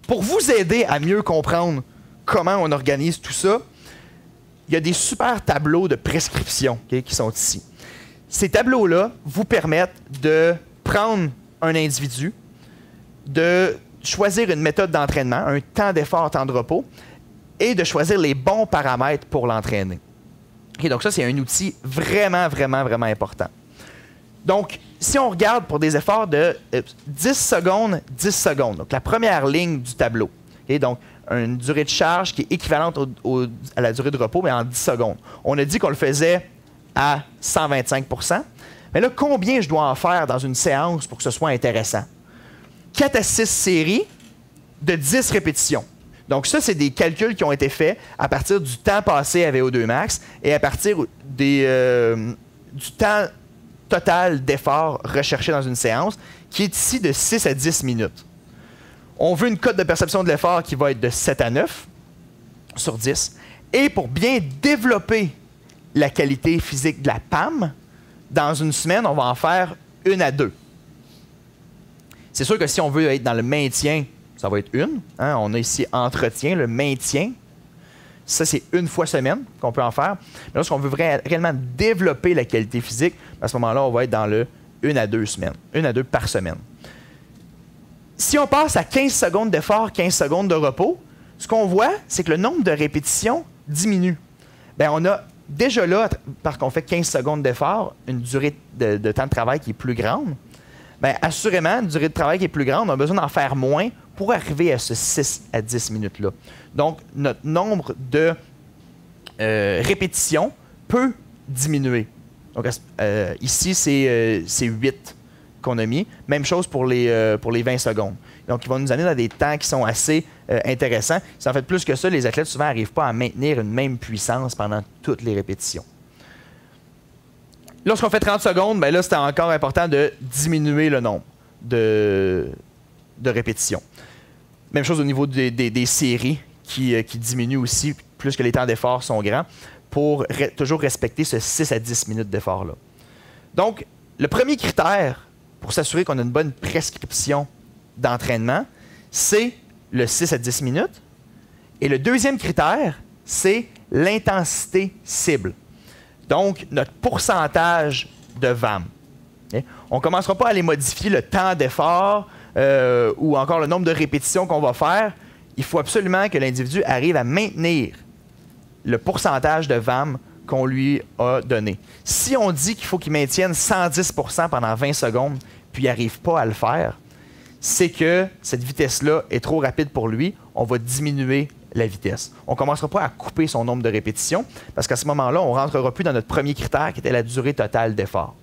Pour vous aider à mieux comprendre comment on organise tout ça, il y a des super tableaux de prescription qui sont ici. Ces tableaux-là vous permettent de prendre un individu, de choisir une méthode d'entraînement, un temps d'effort, temps de repos, et de choisir les bons paramètres pour l'entraîner. Donc ça, c'est un outil vraiment, vraiment, vraiment important. Donc, si on regarde pour des efforts de 10 secondes, 10 secondes, donc la première ligne du tableau, donc une durée de charge qui est équivalente à la durée de repos, mais en 10 secondes. On a dit qu'on le faisait à 125 %. Mais là, combien je dois en faire dans une séance pour que ce soit intéressant? 4 à 6 séries de 10 répétitions. Donc ça, c'est des calculs qui ont été faits à partir du temps passé à VO2 max et à partir du temps total d'effort recherché dans une séance, qui est ici de 6 à 10 minutes. On veut une cote de perception de l'effort qui va être de 7 à 9 sur 10. Et pour bien développer la qualité physique de la PAM, dans une semaine, on va en faire 1 à 2. C'est sûr que si on veut être dans le maintien, ça va être 1. Hein? On a ici entretien, le maintien. Ça, c'est 1 fois semaine qu'on peut en faire. Mais lorsqu'on veut réellement développer la qualité physique, à ce moment-là, on va être dans le 1 à 2 semaines. 1 à 2 par semaine. Si on passe à 15 secondes d'effort, 15 secondes de repos, ce qu'on voit, c'est que le nombre de répétitions diminue. Bien, on a déjà là, parce qu'on fait 15 secondes d'effort, une durée de temps de travail qui est plus grande. Bien, assurément, une durée de travail qui est plus grande, on a besoin d'en faire moins pour arriver à ce 6 à 10 minutes-là. Donc, notre nombre de répétitions peut diminuer. Donc, ici, c'est 8 qu'on a mis. Même chose pour les 20 secondes. Donc, ils vont nous amener dans des temps qui sont assez intéressants. Si en fait plus que ça, les athlètes souvent n'arrivent pas à maintenir une même puissance pendant toutes les répétitions. Lorsqu'on fait 30 secondes, bien là, c'est encore important de diminuer le nombre de répétitions. Même chose au niveau des séries qui diminuent aussi, plus que les temps d'effort sont grands, pour toujours respecter ce 6 à 10 minutes d'effort-là. Donc, le premier critère pour s'assurer qu'on a une bonne prescription d'entraînement, c'est le 6 à 10 minutes. Et le deuxième critère, c'est l'intensité cible. Donc, notre pourcentage de VAM. Okay? On ne commencera pas à aller modifier le temps d'effort ou encore le nombre de répétitions qu'on va faire. Il faut absolument que l'individu arrive à maintenir le pourcentage de VAM qu'on lui a donné. Si on dit qu'il faut qu'il maintienne 110 % pendant 20 secondes, puis il n'arrive pas à le faire, c'est que cette vitesse-là est trop rapide pour lui. On va diminuer la vitesse. On ne commencera pas à couper son nombre de répétitions, parce qu'à ce moment-là, on ne rentrera plus dans notre premier critère qui était la durée totale d'effort.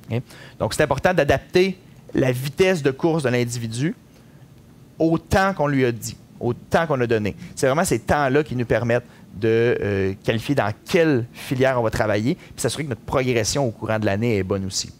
Okay? Donc, c'est important d'adapter la vitesse de course de l'individu au temps qu'on lui a dit, au temps qu'on a donné. C'est vraiment ces temps-là qui nous permettent de qualifier dans quelle filière on va travailler, puis s'assurer que notre progression au courant de l'année est bonne aussi.